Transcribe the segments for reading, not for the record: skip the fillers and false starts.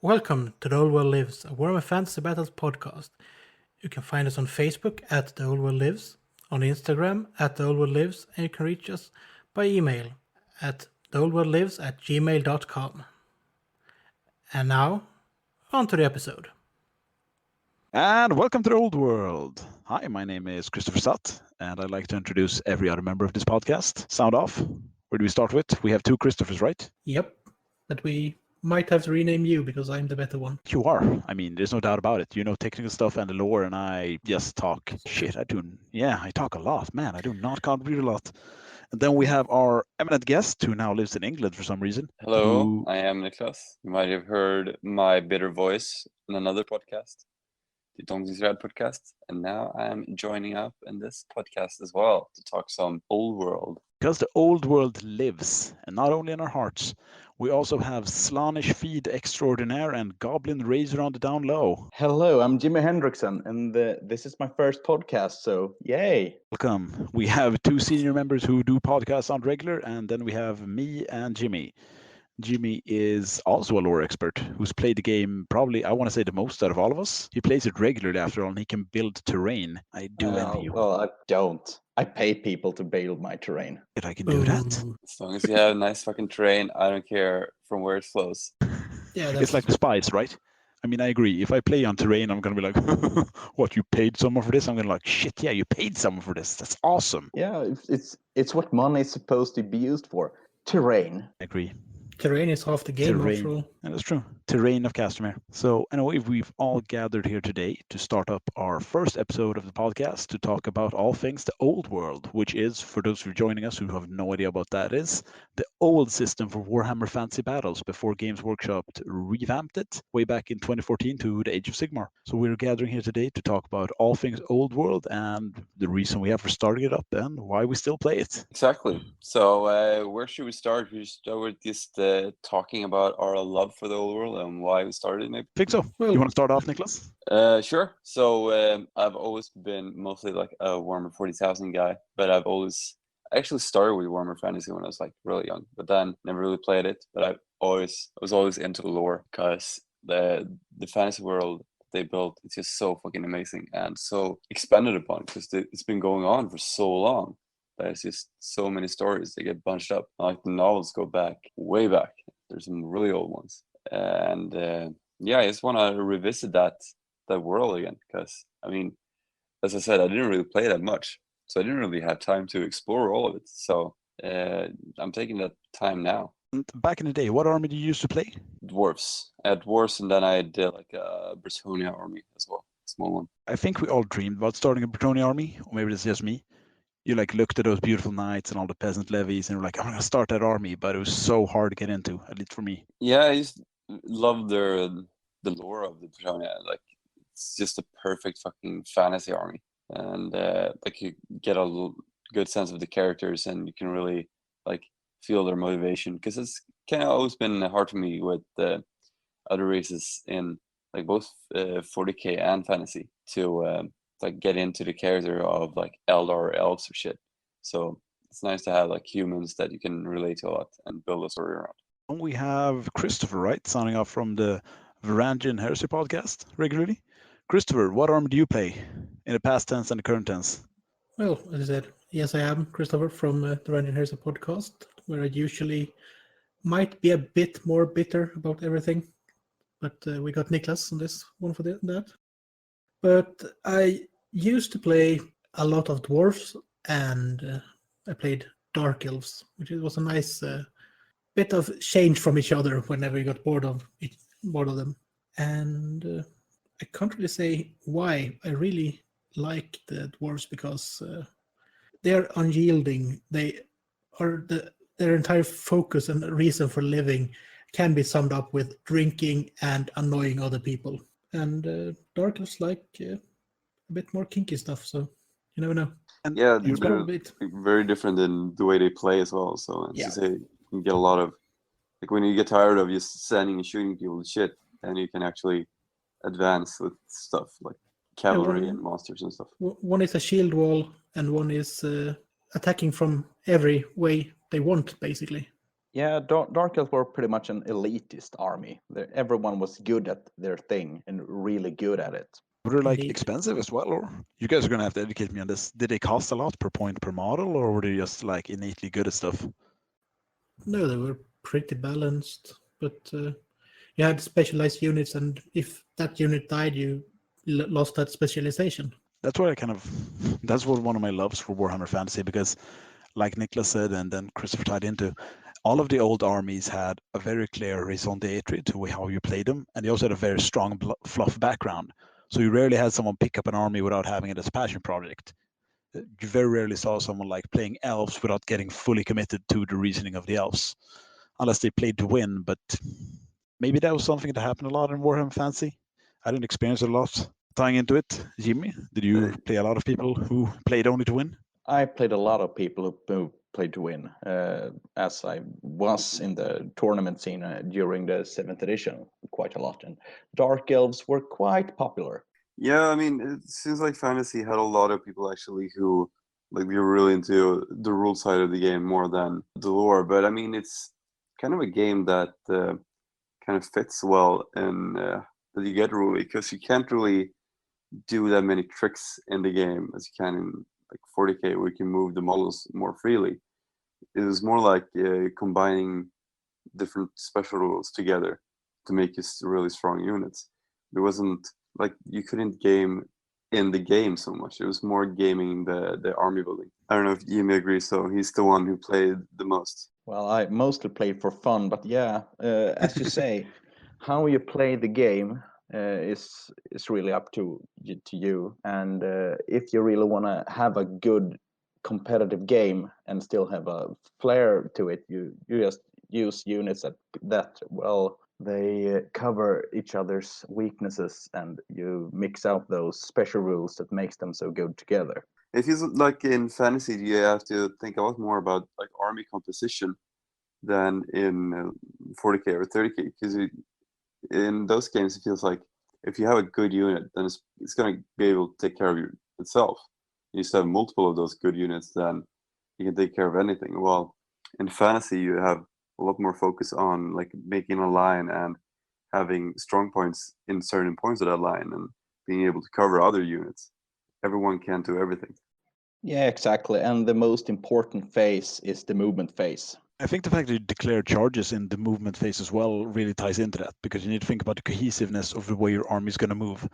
Welcome to The Old World Lives, a Warhammer Fantasy Battles podcast. You can find us on Facebook at The Old World Lives, on Instagram at The Old World Lives, and you can reach us by email at theoldworldlives@gmail.com. And now, on to the episode. And welcome to the Old World. Hi, my name is Kristoffer Satt, and I'd like to introduce every other member of this podcast. Sound off. Where do we start with? We have two Kristoffers, right? Yep, but we might have to rename you because I'm the better one. You are. I mean, there's no doubt about it. You know technical stuff and the lore, and I just talk shit. I talk a lot. Man, I do not contribute a lot. And then we have our eminent guest who now lives in England for some reason. Hello, I am Niklas. You might have heard my bitter voice in another podcast, the Red podcast, and now I'm joining up in this podcast as well to talk some old world. Because the old world lives, and not only in our hearts. We also have Slanish Feed Extraordinaire and Goblin Razor on the down low. Hello, I'm Jimmy Hendrickson, and this is my first podcast, so yay! Welcome. We have two senior members who do podcasts on regular, and then we have me and Jimmy. Jimmy is also a lore expert who's played the game probably, I want to say, the most out of all of us. He plays it regularly after all, and he can build terrain. I do envy you. Well, I don't. I pay people to build my terrain. If I can do that. As long as you have a nice fucking terrain, I don't care from where it flows. Yeah, It's like the spice, right? I mean, I agree. If I play on terrain, I'm going to be like, what, you paid someone for this? I'm going to like, shit, yeah, you paid someone for this. That's awesome. Yeah, it's what money is supposed to be used for. Terrain. I agree. Terrain is half the game, after all. And that's true. Terrain of Castamere. So anyway, we've all gathered here today to start up our first episode of the podcast to talk about all things the old world, which is, for those who are joining us who have no idea what that is, the old system for Warhammer Fantasy Battles before Games Workshop revamped it way back in 2014 to the Age of Sigmar. So we're gathering here today to talk about all things old world and the reason we have for starting it up and why we still play it. Exactly. So where should we start? We should start with just talking about our love for the old world and why we started, maybe. I think so. Well, You want to start off, Niklas? Sure. So I've always been mostly like a Warhammer 40,000 guy, but I actually started with Warhammer Fantasy when I was like really young, but then never really played it. But I was always into the lore because the fantasy world they built, it's just so fucking amazing and so expanded upon because it's been going on for so long. There's just so many stories that get bunched up. Like the novels go back, way back. There's some really old ones. And I just want to revisit that world again. Because, I mean, as I said, I didn't really play that much. So I didn't really have time to explore all of it. So I'm taking that time now. Back in the day, what army did you used to play? Dwarves. I had dwarves, and then I did like a Bretonia army as well. Small one. I think we all dreamed about starting a Bretonia army, or maybe it's just me. You like looked at those beautiful knights and all the peasant levies and were like, I'm going to start that army, but it was so hard to get into, at least for me. Yeah, I just love the lore of the Bretonia. Like, it's just a perfect fucking fantasy army. And like you get a good sense of the characters and you can really like feel their motivation. Because it's kind of always been hard for me with the other races in like both 40k and fantasy to like get into the character of like Eldar or elves or shit. So it's nice to have like humans that you can relate to a lot and build a story around. And we have Kristoffer, right, signing off from the Varangian Heresy podcast regularly. Kristoffer, what army do you play in the past tense and the current tense? Well, as I said, yes, I am Kristoffer from the Random Heresy podcast, where I usually might be a bit more bitter about everything, but we got Niklas on this one for that. But I used to play a lot of dwarves, and I played dark elves, which was a nice bit of change from each other whenever you got bored of them. And I can't really say why. I really like the dwarves because they're unyielding. They are their entire focus and reason for living can be summed up with drinking and annoying other people. And dark elves like a bit more kinky stuff, so you never know. And Yeah, you're they're very different in the way they play as well. So as you say, you can get a lot of like when you get tired of just standing and shooting people with shit, then you can actually advance with stuff like cavalry and monsters and stuff. One is a shield wall, and one is attacking from every way they want, basically. Yeah, Dark Elves were pretty much an elitist army. Everyone was good at their thing and really good at it. Were they like Indeed. expensive as well, or you guys are gonna have to educate me on this? Did they cost a lot per point per model, or were they just like innately good at stuff? No, they were pretty balanced, but you had specialized units, and if that unit died, you lost that specialization. That's what that's what one of my loves for Warhammer Fantasy, because like Niklas said, and then Kristoffer tied into, all of the old armies had a very clear raison d'etre to how you played them, and they also had a very strong fluff background. So you rarely had someone pick up an army without having it as a passion project. You very rarely saw someone like playing elves without getting fully committed to the reasoning of the elves, unless they played to win. But maybe that was something that happened a lot in Warhammer Fantasy. I didn't experience it a lot. Tying into it, Jimmy, did you play a lot of people who played only to win? I played a lot of people who played to win, as I was in the tournament scene during the 7th edition quite a lot, and Dark Elves were quite popular. Yeah, I mean, it seems like fantasy had a lot of people actually who like were really into the rule side of the game more than the lore. But I mean, it's kind of a game that kind of fits well in that you get rule, because you can't really do that many tricks in the game as you can in like 40k, where you can move the models more freely. It was more like combining different special rules together to make you really strong units. There wasn't like you couldn't game in the game so much. It was more gaming the army building. I don't know if Jimmy agrees, so he's the one who played the most. Well, I mostly played for fun, but yeah, as you say, how you play the game is really up to you. And if you really want to have a good competitive game and still have a flair to it, you just use units that well, they cover each other's weaknesses, and you mix out those special rules that makes them so good together. It feels like in fantasy you have to think a lot more about like army composition than in 40k or 30k, because in those games it feels like if you have a good unit, then it's going to be able to take care of itself. You just have multiple of those good units, then you can take care of anything. Well, in fantasy you have a lot more focus on like making a line and having strong points in certain points of that line and being able to cover other units. Everyone can't do everything. Yeah, exactly. And the most important phase is the movement phase. I think the fact that you declare charges in the movement phase as well really ties into that, because you need to think about the cohesiveness of the way your army is going to move.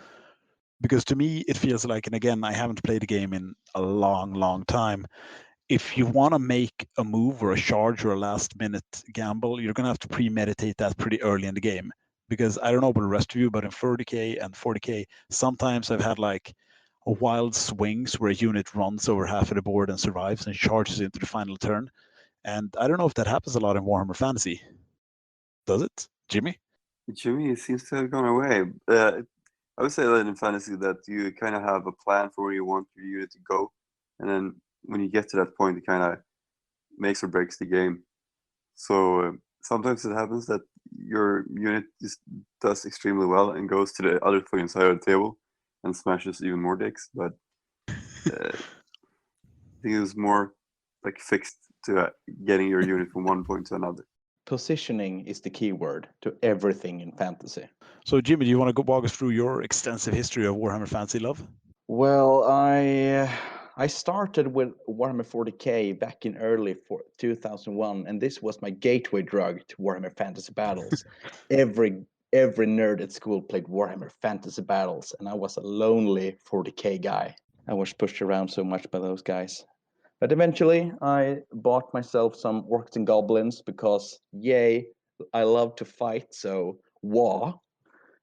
Because to me, it feels like, and again, I haven't played a game in a long, long time. If you want to make a move or a charge or a last minute gamble, you're going to have to premeditate that pretty early in the game. Because I don't know about the rest of you, but in 30k and 40k, sometimes I've had like a wild swings where a unit runs over half of the board and survives and charges into the final turn. And I don't know if that happens a lot in Warhammer Fantasy. Does it, Jimmy? Jimmy seems to have gone away. I would say that in fantasy that you kind of have a plan for where you want your unit to go, and then when you get to that point, it kind of makes or breaks the game. So sometimes it happens that your unit just does extremely well and goes to the other fucking side of the table and smashes even more dicks. But I think it was more like fixed to getting your unit from one point to another. Positioning is the key word to everything in fantasy. So, Jimmy, do you want to walk us through your extensive history of Warhammer Fantasy love? Well, I started with Warhammer 40k back in early 2001, and this was my gateway drug to Warhammer Fantasy Battles. every nerd at school played Warhammer Fantasy Battles, and I was a lonely 40k guy. I was pushed around so much by those guys. But eventually, I bought myself some Orcs and Goblins because, yay, I love to fight, so wah.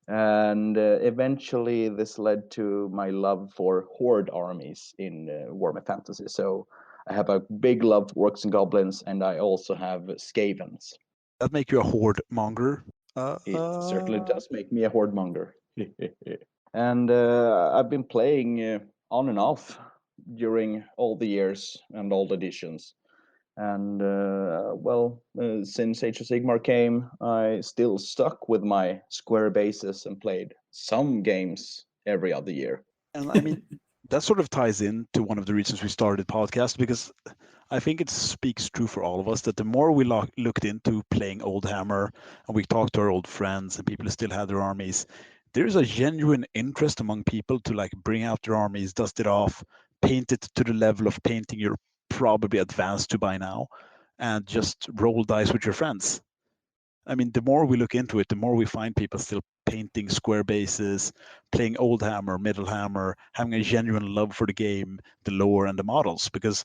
And eventually, this led to my love for Horde armies in Warhammer Fantasy. So I have a big love for Orcs and Goblins, and I also have Skavens. That make you a Horde monger? It certainly does make me a Horde monger. And I've been playing on and off during all the years and all the editions. And since Age of Sigmar came, I still stuck with my square bases and played some games every other year. And I mean, that sort of ties into one of the reasons we started podcast, because I think it speaks true for all of us that the more we looked into playing Old Hammer and we talked to our old friends and people who still had their armies, there's a genuine interest among people to like bring out their armies, dust it off, paint it to the level of painting you're probably advanced to by now, and just roll dice with your friends. I mean, the more we look into it, the more we find people still painting square bases, playing Old Hammer, Middle Hammer, having a genuine love for the game, the lore, and the models. Because,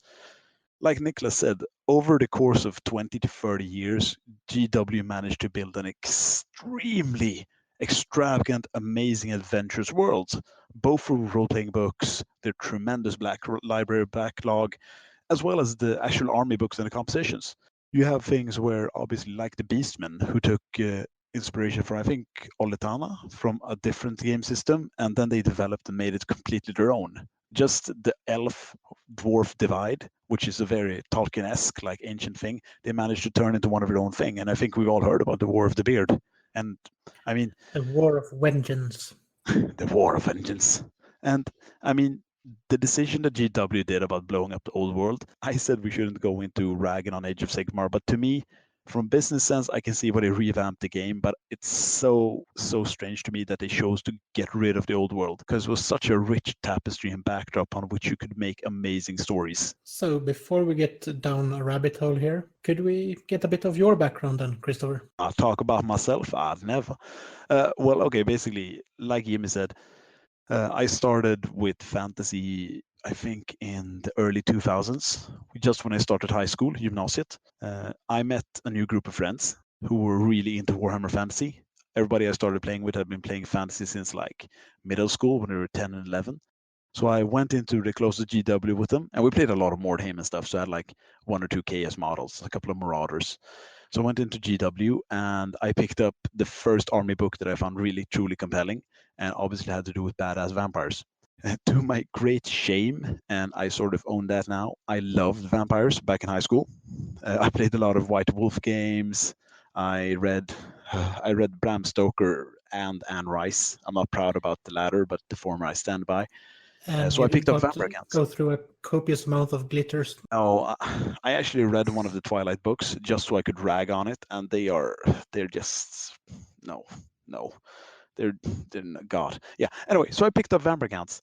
like Niklas said, over the course of 20 to 30 years, GW managed to build an extremely extravagant, amazing, adventurous world, both through role-playing books, their tremendous library backlog, as well as the actual army books and the compositions. You have things where, obviously, like the Beastmen, who took inspiration from, I think, Oletana from a different game system, and then they developed and made it completely their own. Just the elf-dwarf divide, which is a very Tolkien-esque, like ancient thing, they managed to turn into one of their own thing. And I think we've all heard about the War of the Beard. And I mean, The War of Vengeance. the War of Vengeance. And I mean, the decision that GW did about blowing up the old world, I said we shouldn't go into ragging on Age of Sigmar, but to me, from business sense, I can see why they revamped the game, but it's so strange to me that they chose to get rid of the old world, because it was such a rich tapestry and backdrop on which you could make amazing stories. So before we get down a rabbit hole here, could we get a bit of your background then, Kristoffer? I'll talk about myself. I've never. Well, okay, basically, like Jimmy said, I started with fantasy, I think, in the early 2000s, just when I started high school, gymnasiet. I met a new group of friends who were really into Warhammer Fantasy. Everybody I started playing with had been playing fantasy since like middle school when they were 10 and 11. So I went into the closest GW with them, and we played a lot of Mordheim and stuff. So I had like 1 or 2 KS models, a couple of Marauders. So I went into GW and I picked up the first army book that I found really, truly compelling, and obviously had to do with badass vampires. To my great shame, and I sort of own that now, I loved vampires back in high school. I played a lot of White Wolf games. I read Bram Stoker and Anne Rice. I'm not proud about the latter, but the former I stand by. And So I you picked up got vampire to counts. go through a copious amount of glitters. Oh, I actually read one of the Twilight books just so I could rag on it, and they're just no, they're God. Yeah. Anyway, so I picked up vampire counts,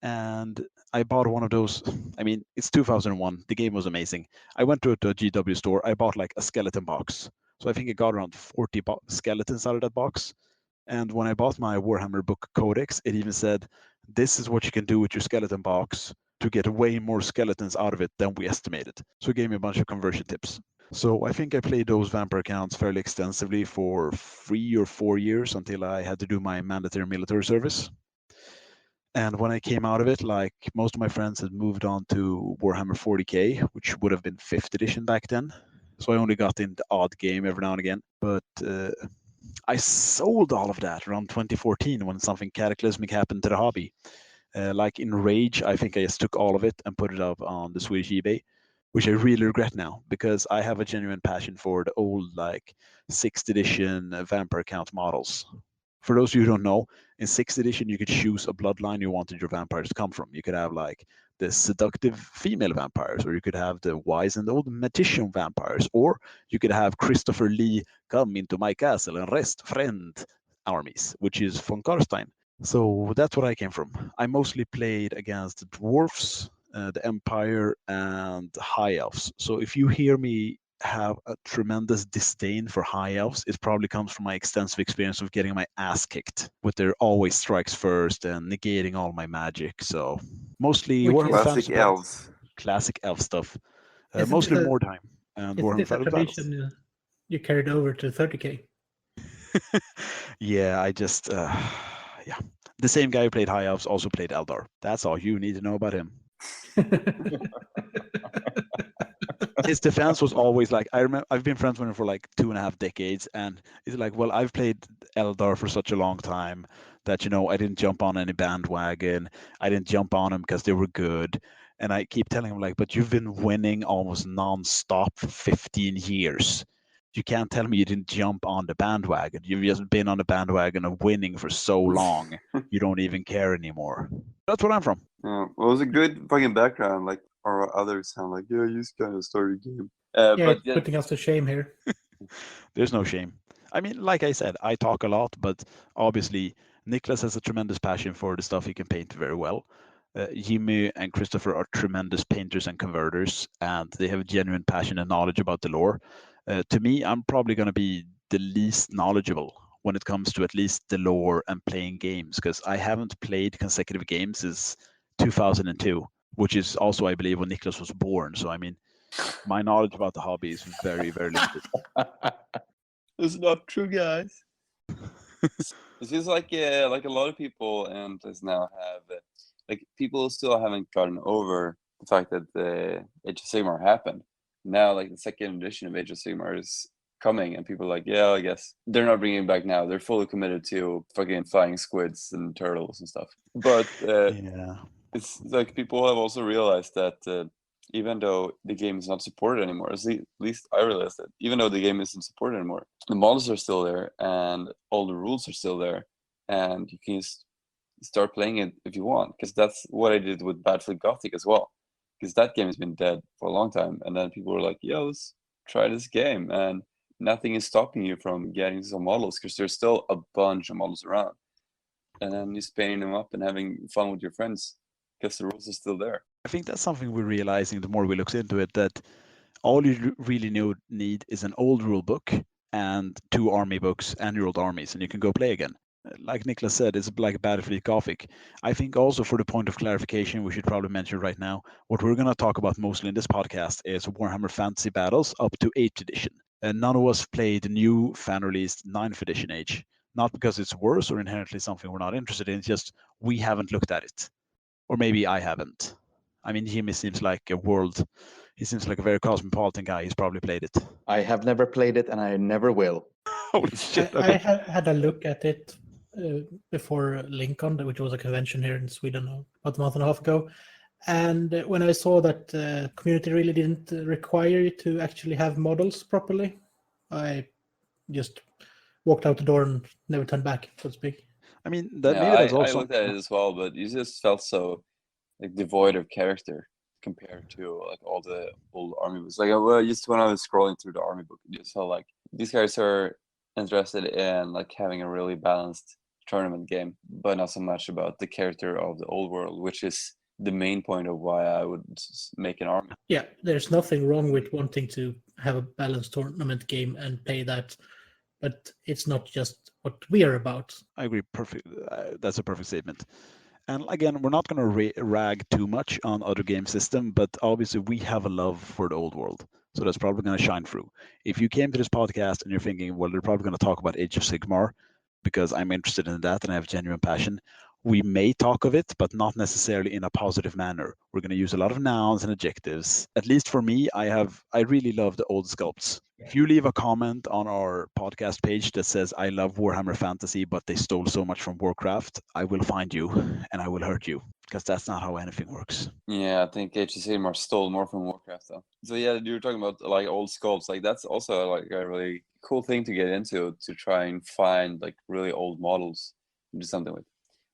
and I bought one of those. I mean, it's 2001. The game was amazing. I went to a GW store. I bought like a skeleton box. So I think I got around 40 skeletons out of that box. And when I bought my Warhammer book Codex, it even said, this is what you can do with your skeleton box to get way more skeletons out of it than we estimated. So it gave me a bunch of conversion tips. So I think I played those vampire accounts fairly extensively for 3 or 4 years until I had to do my mandatory military service. And when I came out of it, like most of my friends had moved on to Warhammer 40k, which would have been 5th edition back then. So I only got in the odd game every now and again. But I sold all of that around 2014 when something cataclysmic happened to the hobby. Like in Rage, I think I just took all of it and put it up on the Swedish eBay, which I really regret now because I have a genuine passion for the old like 6th edition vampire count models. For those of you who don't know, in 6th edition you could choose a bloodline you wanted your vampires to come from. You could have like the seductive female vampires, or you could have the wise and old magician vampires, or you could have Kristoffer Lee come into my castle and rest friend armies, which is von Karstein. So that's what I came from. I mostly played against the dwarfs, the Empire, and high elves. So if you hear me have a tremendous disdain for high elves, it probably comes from my extensive experience of getting my ass kicked with their always strikes first and negating all my magic. So mostly Warhammer Classic Fantasy, elves. classic elf stuff. Isn't Mostly it a- Mordheim and Isn't Warhammer this a Fantasy Battles. tradition you carried over to 30k? Yeah, I just yeah. The same guy who played High Elves also played Eldar. That's all you need to know about him. His defense was always like, I remember I've been friends with him for like 2.5 decades, and he's like, well, I've played Eldar for such a long time that, you know, I didn't jump on any bandwagon. I didn't jump on them because they were good. And I keep telling him, like, but you've been winning almost nonstop for 15 years. You can't tell me you didn't jump on the bandwagon. You've just been on the bandwagon of winning for so long, you don't even care anymore. That's where I'm from. Yeah, well, it was a good fucking background. Like, or others sound like, yeah, you just kind of started a game. Yeah, But it's putting us to shame here. There's no shame. I mean, like I said, I talk a lot, but obviously Niklas has a tremendous passion for the stuff he can paint very well. Jimmy and Kristoffer are tremendous painters and converters, and they have genuine passion and knowledge about the lore. To me, I'm probably going to be the least knowledgeable when it comes to at least the lore and playing games, because I haven't played consecutive games since 2002, which is also, I believe, when Niklas was born. So, I mean, my knowledge about the hobby is very, very limited. it's not true, guys. It feels like a lot of people in place now have like people still haven't gotten over the fact that the Age of Sigmar happened. Now, like the second edition of Age of Sigmar is coming, and people are like, yeah, I guess they're not bringing it back now. They're fully committed to fucking flying squids and turtles and stuff. But Yeah. it's like people have also realized that even though the game is not supported anymore, at least I realized that even though the game isn't supported anymore, the models are still there and all the rules are still there, and you can start playing it if you want. Because that's what I did with Battlefield Gothic as well. Because that game has been dead for a long time, and then people were like, "Yeah, let's try this game," and nothing is stopping you from getting some models because there's still a bunch of models around, and then you're painting them up and having fun with your friends because the rules are still there. I think that's something we're realizing the more we look into it, that all you really need is an old rule book and 2 army books and your old armies, and you can go play again. Like Niklas said, it's like Battlefield Gothic. I think also for the point of clarification, we should probably mention right now, what we're going to talk about mostly in this podcast is Warhammer Fantasy Battles up to 8th edition. And none of us played the new fan-released 9th edition Age. Not because it's worse or inherently something we're not interested in, it's just we haven't looked at it. Or maybe I haven't. I mean, Jimmy seems like he seems like a very cosmopolitan guy. He's probably played it. I have never played it, and I never will. Holy shit. I Okay. had a look at it before Lincoln, which was a convention here in Sweden about a month and a half ago. And when I saw that the community really didn't require you to actually have models properly, I just walked out the door and never turned back, so to speak. I mean, Yeah, maybe that's I also. looked at it as well, but you just felt so like devoid of character compared to like all the old army books. Like, well, just when I was scrolling through the army book, you just felt like these guys are interested in like having a really balanced tournament game, but not so much about the character of the old world, which is the main point of why I would make an army. Yeah, there's nothing wrong with wanting to have a balanced tournament game and play that, but it's not just what we are about. I agree. Perfect. That's a perfect statement. And again, we're not going to rag too much on other game system, but obviously we have a love for the old world. So that's probably going to shine through. If you came to this podcast and you're thinking, well, they're probably going to talk about Age of Sigmar because I'm interested in that and I have genuine passion, we may talk of it, but not necessarily in a positive manner. We're going to use a lot of nouns and adjectives. At least for me, I really love the old sculpts. If you leave a comment on our podcast page that says, I love Warhammer Fantasy, but they stole so much from Warcraft, I will find you and I will hurt you, because that's not how anything works. Yeah, I think Age of Sigmar stole more from Warcraft though. So yeah, you were talking about like old sculpts. Like that's also like a really cool thing to get into, to try and find like really old models and do something with.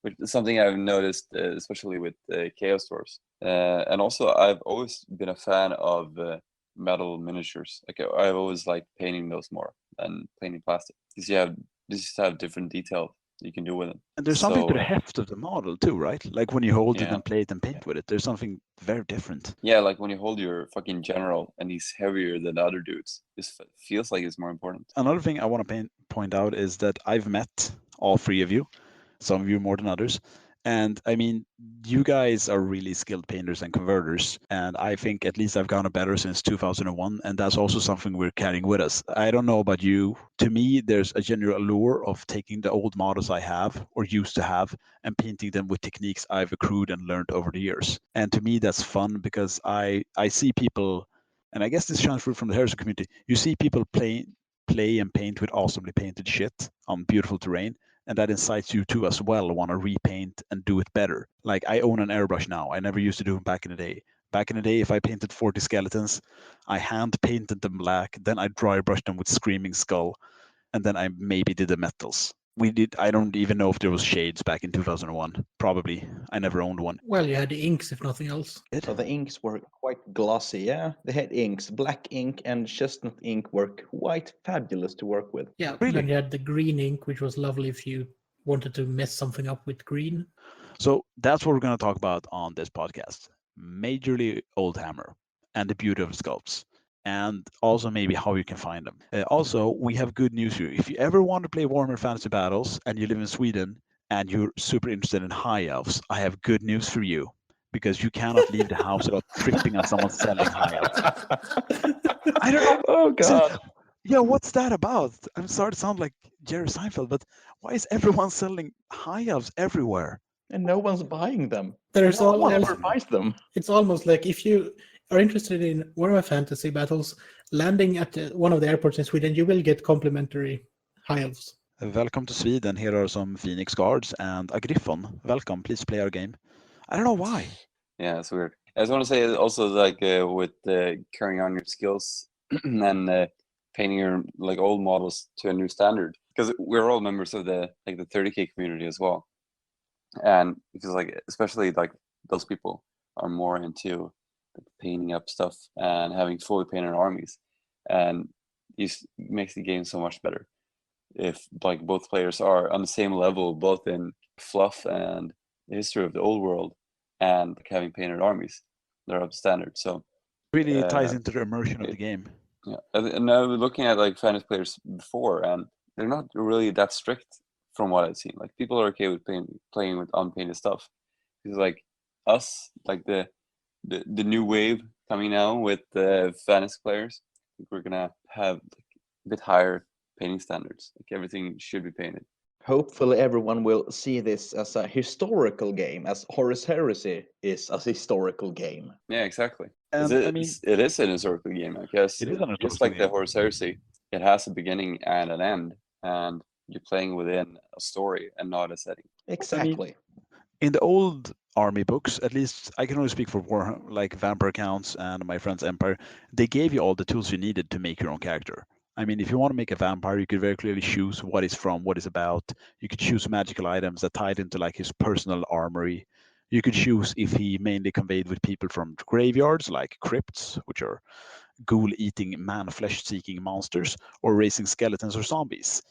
Which is something I've noticed, especially with Chaos Dwarfs. And also, I've always been a fan of metal miniatures. Like I've always liked painting those more than painting plastic, because you just have different detail you can do with them. And there's something to the So, heft of the model too, right? Like when you hold it Yeah. and play it and paint with it, there's something very different. yeah, like when you hold your fucking general and he's heavier than the other dudes, it feels like it's more important. Another thing I want to point out is that I've met all 3 of you, some of you more than others. And I mean, you guys are really skilled painters and converters. And I think at least I've gotten better since 2001. And that's also something we're carrying with us. I don't know about you. To me, there's a general allure of taking the old models I have or used to have and painting them with techniques I've accrued and learned over the years. And to me, that's fun because I see people, and I guess this shines through from the Heresy community, you see people play and paint with awesomely painted shit on beautiful terrain. And that incites you to as well want to repaint and do it better. Like I own an airbrush now. I never used to do it back in the day. Back in the day, if I painted 40 skeletons, I hand painted them black, then I dry brushed them with Screaming Skull, and then I maybe did the metals. we did. I don't even know if there was shades back in 2001. Probably. I never owned one. Well, you had the inks, if nothing else. So the inks were quite glossy, yeah. They had inks. Black ink and chestnut ink were quite fabulous to work with. Yeah, Really? then you had the green ink, which was lovely if you wanted to mess something up with green. So that's what we're going to talk about on this podcast. Majorly Oldhammer and the beauty of sculpts, and also maybe how you can find them. Also, we have good news for you. If you ever want to play Warhammer Fantasy Battles and you live in Sweden and you're super interested in high elves, I have good news for you, because you cannot leave the house without tripping on someone selling high elves. I don't know. Oh God! Yeah, what's that about? I'm sorry to sound like Jerry Seinfeld, but why is everyone selling high elves everywhere? And no one's buying them. There's No one all, ever buys them. it's almost like if you are interested in Warhammer Fantasy Battles, landing at one of the airports in Sweden, you will get complimentary high elves. Welcome to Sweden. Here are some Phoenix Guards and a Griffon. Welcome. Please play our game. I don't know why. Yeah, it's weird. I just want to say also like with carrying on your skills and painting your like old models to a new standard, because we're all members of the 30K community as well, and because like especially like those people are more into like, painting up stuff and having fully painted armies, and this makes the game so much better if like both players are on the same level, both in fluff and the history of the old world, and like, having painted armies that are up to standard. So Really ties into the immersion of the game. yeah, and I was looking at like fantasy players before, and they're not really that strict from what I've seen. Like people are okay with playing with unpainted stuff. Because like us, like the new wave coming now with the fantasy players, I think we're gonna have like, a bit higher painting standards. Like everything should be painted. Hopefully everyone will see this as a historical game, as Horus Heresy is a historical game. Yeah, exactly. And it, I mean, it is an historical game, I guess. It is an Just historical like the game. Horus Heresy, it has a beginning and an end, and you're playing within a story and not a setting. Exactly. in the old army books, at least I can only speak for war, like Vampire Counts and my friend's Empire, they gave you all the tools you needed to make your own character. I mean, if you want to make a vampire, you could very clearly choose what it's from, what it's about. You could choose magical items that tied into like his personal armory. You could choose if he mainly conveyed with people from graveyards, like crypts, which are ghoul-eating, man-flesh-seeking monsters, or raising skeletons or zombies.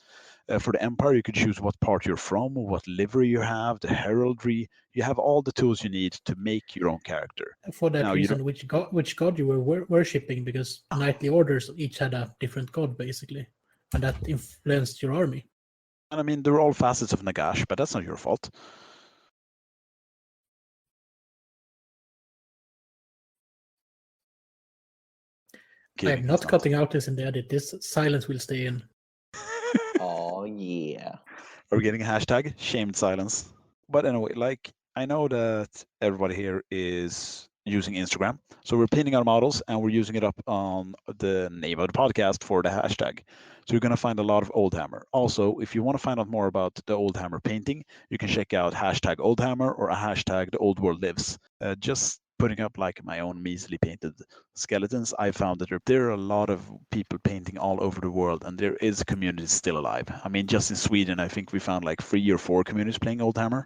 For the Empire, you could choose what part you're from, what livery you have, the heraldry. You have all the tools you need to make your own character. For that Now, you reason, which god you were worshipping, because knightly orders each had a different god, basically, and that influenced your army. And I mean, they're all facets of Nagash, but that's not your fault. I'm not cutting out this in the edit. This silence will stay in. Oh yeah. Are we getting a hashtag? Shamed silence. But anyway, like, I know that everybody here is using Instagram. So we're painting our models and we're using it up on the name of the podcast for the hashtag. So you're going to find a lot of Oldhammer. Also, if you want to find out more about the Oldhammer painting, you can check out hashtag Oldhammer or a hashtag The Old World Lives. Just putting up like my own measly painted skeletons, I found that there are a lot of people painting all over the world, and there is communities still alive. I mean, just in Sweden, I think we found like 3 or 4 communities playing Oldhammer,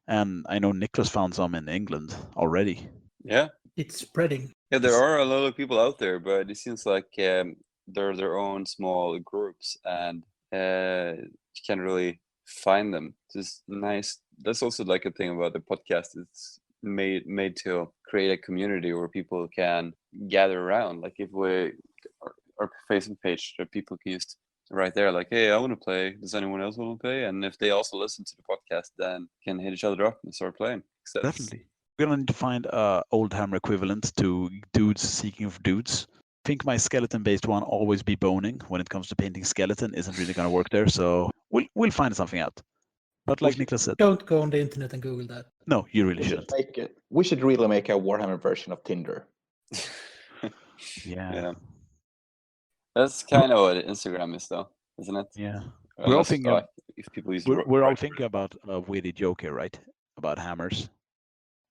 and I know Niklas found some in England already. Yeah, It's spreading. yeah, there are a lot of people out there, but it seems like they're their own small groups, and you can't really find them. It's nice. That's also like a thing about the podcast. It's made to create a community where people can gather around. Like if we our Facebook page that people can use right there, like, hey, I want to play. Does anyone else want to play? And if they also listen to the podcast, then can hit each other up and start playing. Definitely. We're gonna need to find a Oldhammer equivalent to dudes seeking for dudes. I think my skeleton-based one, always be boning, when it comes to painting skeleton, isn't really gonna work there. So we'll find something out. But like Niklas said, Don't go on the internet and Google that. no, you really shouldn't. We should really make a Warhammer version of Tinder. Yeah. That's kind of what Instagram is, though, isn't it? Yeah. We're all thinking if people use we're all thinking about a witty joke here, right? About hammers.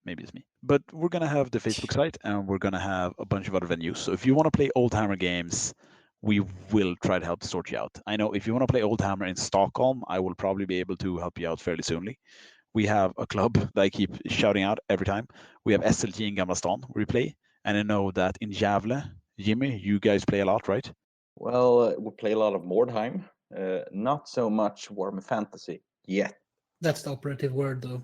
Maybe it's me. But we're going to have the Facebook site and we're going to have a bunch of other venues. So if you want to play Oldhammer games we will try to help sort you out. I know if you want to play Old Hammer in Stockholm, I will probably be able to help you out fairly soonly. We have a club that I keep shouting out every time. We have SLG in Gamla Stan where we play. And I know that in Gävle, Jimmy, you guys play a lot, right? Well, we play a lot of Mordheim, not so much Warhammer Fantasy yet. That's the operative word, though.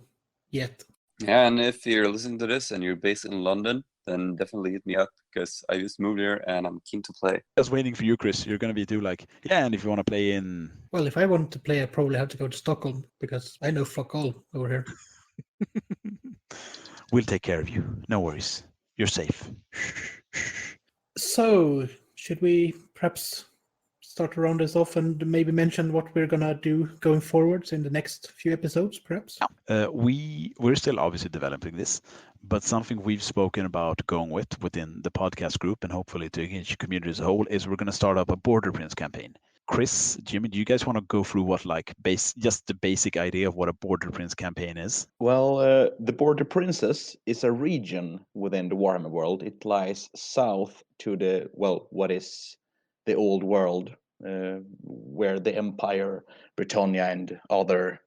Yet. Yeah, and if you're listening to this and you're based in London, then definitely hit me up because I just moved here and I'm keen to play. I was waiting for you, Chris. You're going to be too like, yeah, and if you want to play in... Well, if I want to play, I probably have to go to Stockholm because I know fuck all over here. We'll take care of you. No worries. You're safe. So, should we perhaps start to round this off and maybe mention what we're gonna do going forwards in the next few episodes, perhaps? We're still obviously developing this, but something we've spoken about going within the podcast group and hopefully to engage the community as a whole is we're going to start up a Border Prince campaign. Chris, Jimmy, do you guys want to go through what just the basic idea of what a Border Prince campaign is? Well, the Border Princess is a region within the Warhammer world. It lies south to what is the old world, where the Empire, Britannia, and other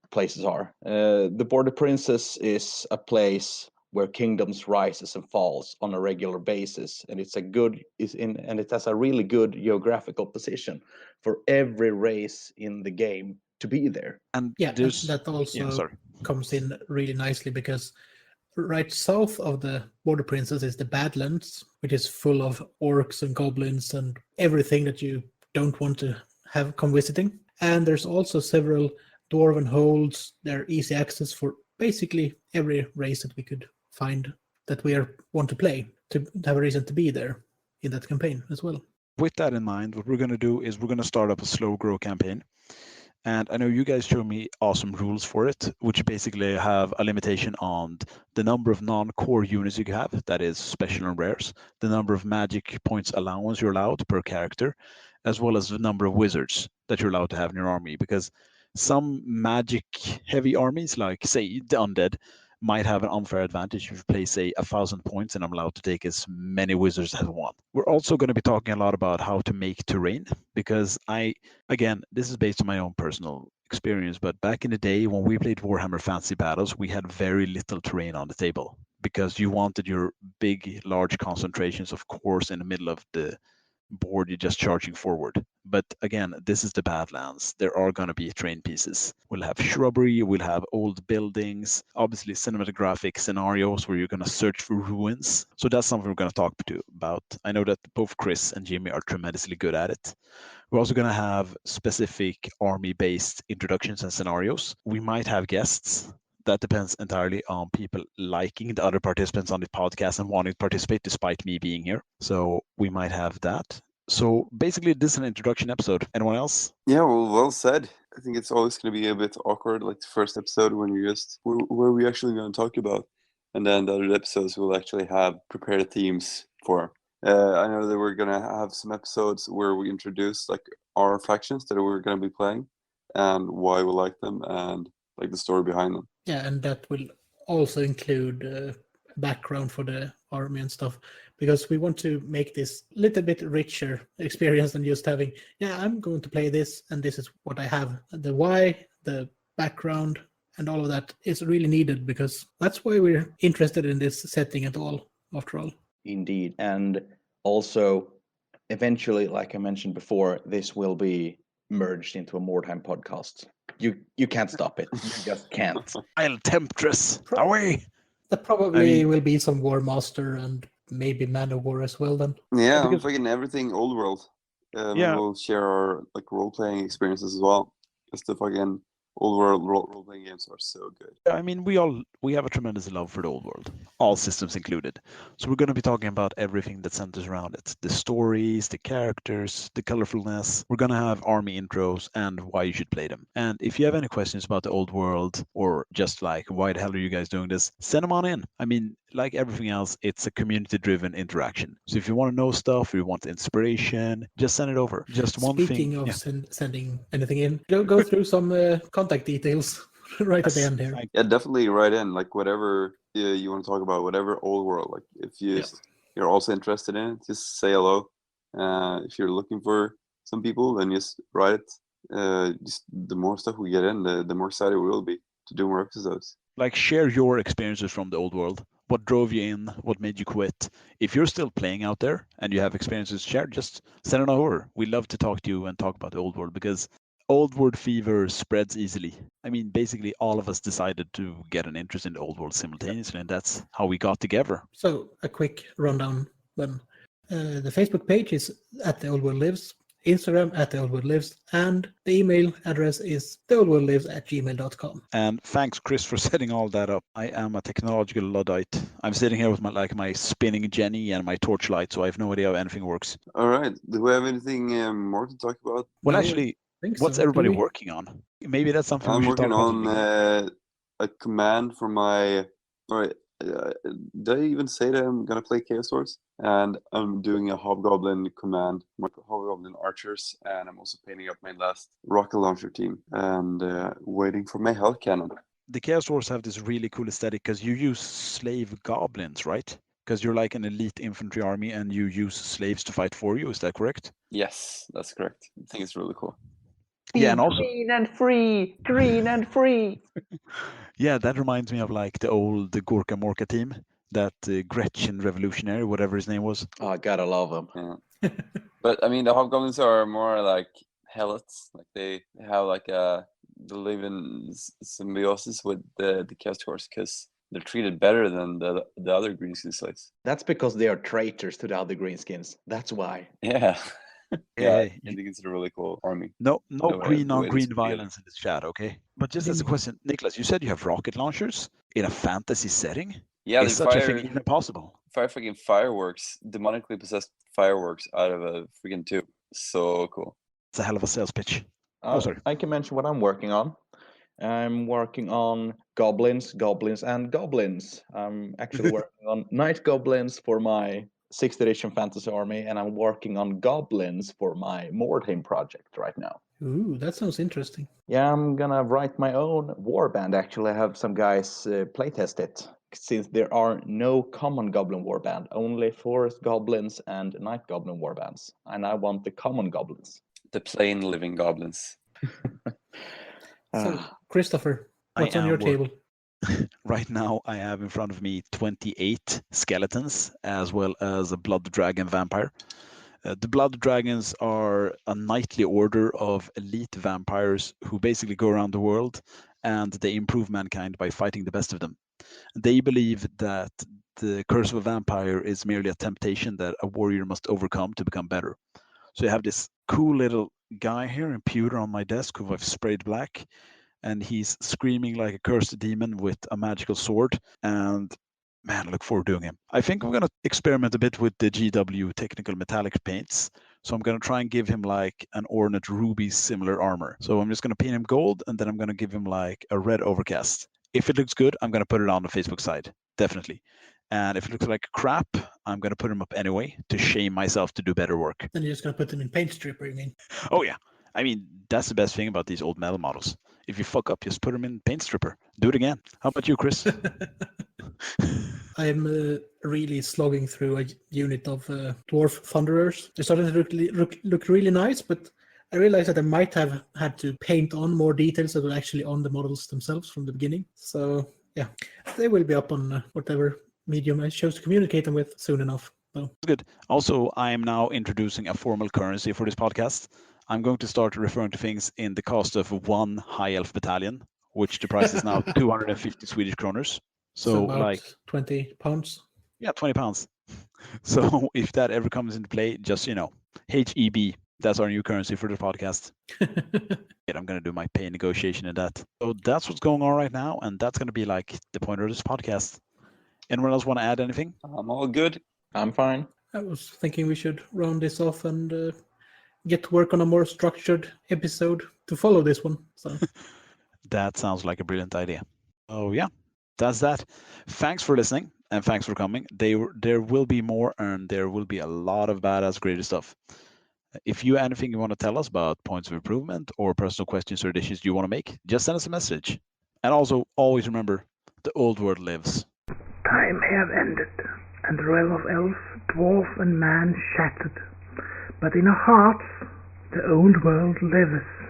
places are. The Border Princess is a place where kingdoms rises and falls on a regular basis, and it has a really good geographical position for every race in the game to be there. And yeah, that also comes in really nicely because right south of the Border Princess is the Badlands, which is full of orcs and goblins and everything that you don't want to have come visiting. And there's also several dwarven holds. They're easy access for basically every race that we could find that we want to play, to have a reason to be there in that campaign as well. With that in mind, what we're going to do is we're going to start up a slow grow campaign. And I know you guys showed me awesome rules for it, which basically have a limitation on the number of non-core units you have, that is special and rares, the number of magic points allowance you're allowed per character, as well as the number of wizards that you're allowed to have in your army. Because some magic heavy armies, like say the undead, might have an unfair advantage if you play, say, 1,000 points and I'm allowed to take as many wizards as I want. We're also going to be talking a lot about how to make terrain, because again, this is based on my own personal experience, but back in the day when we played Warhammer Fantasy Battles, we had very little terrain on the table because you wanted your big, large concentrations, of course, in the middle of the board, you're just charging forward. But again, this is the Badlands. There are going to be terrain pieces. We'll have shrubbery, we'll have old buildings, obviously cinematographic scenarios where you're going to search for ruins. So that's something we're going to talk about. I know that both Chris and Jimmy are tremendously good at it. We're also going to have specific army-based introductions and scenarios. We might have guests. That depends entirely on people liking the other participants on the podcast and wanting to participate despite me being here. So we might have that. So basically, this is an introduction episode. Anyone else? Yeah, well said. I think it's always going to be a bit awkward, like the first episode when you're just, what are we actually going to talk about? And then the other episodes we'll actually have prepared themes for. I know that we're going to have some episodes where we introduce like our factions that we're going to be playing and why we like them and like the story behind them. Yeah, and that will also include background for the army and stuff, because we want to make this a little bit richer experience than just having, I'm going to play this and this is what I have. The why, the background, and all of that is really needed because that's why we're interested in this setting at all, after all. Indeed. And also, eventually, like I mentioned before, this will be merged into a Mordheim podcast. You can't stop it. You just can't. I'll temptress away. There probably will be some War Master and maybe Man of War as well then. Yeah, I'm fucking everything old world. We'll share our like role playing experiences as well. Just the fucking old world role playing games are so good. I mean, we have a tremendous love for the old world, all systems included. So we're going to be talking about everything that centers around it: the stories, the characters, the colorfulness. We're going to have army intros and why you should play them. And if you have any questions about the old world or just like why the hell are you guys doing this, send them on in. I mean, like everything else, it's a community-driven interaction. So if you want to know stuff, or you want inspiration, just send it over. Just one thing. Speaking of sending anything in, go through some contact details right at the end here. Yeah, definitely write in like whatever you want to talk about, whatever old world. Like if you're also interested in it, just say hello. If you're looking for some people, then just write it. Just the more stuff we get in, the more excited we will be to do more episodes. Like, share your experiences from the old world. What drove you in? What made you quit? If you're still playing out there and you have experiences to share, just send it over. We love to talk to you and talk about the old world, because old world fever spreads easily. I mean, basically all of us decided to get an interest in the old world simultaneously, and that's how we got together. So a quick rundown then. The Facebook page is at The Old World Lives, Instagram at The Old World Lives, and the email address is theoldworldlives@gmail.com. And thanks, Chris, for setting all that up. I am a technological Luddite. I'm sitting here with my spinning Jenny and my torchlight, so I have no idea how anything works. All right. Do we have anything more to talk about? Well, No, actually, Think what's so, everybody do we? working on? Maybe that's something we I'm should talk working about. on a command for my. All right. Did I even say that I'm gonna play Chaos Swords? And I'm doing a Hobgoblin command, my Hobgoblin archers, and I'm also painting up my last rocket launcher team and waiting for my Hell Cannon. The Chaos Wars have this really cool aesthetic because you use slave goblins, right? Because you're like an elite infantry army and you use slaves to fight for you. Is that correct? Yes, that's correct. I think it's really cool. Yeah, and also green and free, green and free. yeah, that reminds me of like the old Gorka Morka team, that Gretchen Revolutionary, whatever his name was. Oh, I gotta love them. Yeah. But I mean, the Hobgoblins are more like helots. Like they have like they live in symbiosis with the Chaos Horse because they're treated better than the other Greenskin slaves. That's because they are traitors to the other greenskins. That's why. Yeah. Hey, I think it's a really cool army. no the way- green the way on it is green put together. violence in this chat, okay? But just as a Didn't- question, Niklas, you said you have rocket launchers in a fantasy setting? Yeah, Is they such a fire thing even possible? freaking fireworks, demonically possessed fireworks out of a freaking tube. So cool. It's a hell of a sales pitch. Oh, sorry. I can mention what I'm working on. I'm working on goblins, and goblins. I'm actually working on night goblins for my 6th edition fantasy army, and I'm working on goblins for my Mordheim project right now. Ooh, that sounds interesting. Yeah, I'm gonna write my own warband. Actually, I have some guys playtest it, since there are no common goblin warband, only forest goblins and night goblin warbands, and I want the common goblins. The plain living goblins. So, Ah. Kristoffer, I what's on am your work- table? Right now, I have in front of me 28 skeletons, as well as a blood dragon vampire. The blood dragons are a knightly order of elite vampires who basically go around the world and they improve mankind by fighting the best of them. They believe that the curse of a vampire is merely a temptation that a warrior must overcome to become better. So you have this cool little guy here in pewter on my desk who I've sprayed black, and he's screaming like a cursed demon with a magical sword. And man, I look forward to doing him. I think I'm going to experiment a bit with the GW technical metallic paints. So I'm going to try and give him like an ornate ruby similar armor. So I'm just going to paint him gold, and then I'm going to give him like a red overcast. If it looks good, I'm going to put it on the Facebook side, definitely. And if it looks like crap, I'm going to put him up anyway to shame myself to do better work. Then you're just going to put them in paint stripper, you mean? Oh yeah. I mean, that's the best thing about these old metal models. If you fuck up, just put them in paint stripper. Do it again. How about you, Chris? I'm really slogging through a unit of dwarf thunderers. They started to look really nice, but I realized that I might have had to paint on more details that were actually on the models themselves from the beginning. So yeah, they will be up on whatever medium I chose to communicate them with soon enough. So. Good. Also, I am now introducing a formal currency for this podcast. I'm going to start referring to things in the cost of one high elf battalion, which the price is now 250 Swedish kroners. So about like 20 pounds. Yeah, 20 pounds. So if that ever comes into play, just, HEB, that's our new currency for the podcast. I'm going to do my pay negotiation in that. So that's what's going on right now. And that's going to be like the point of this podcast. Anyone else want to add anything? I'm all good. I'm fine. I was thinking we should round this off and get to work on a more structured episode to follow this one. So That sounds like a brilliant idea. Oh yeah, that's that. Thanks for listening and thanks for coming. There will be more, and there will be a lot of badass greater stuff. If you have anything you want to tell us about points of improvement or personal questions or additions you want to make, just send us a message. And also always remember, the old world lives. Time have ended, and the realm of elf, dwarf, and man shattered. but in our hearts the old world lives.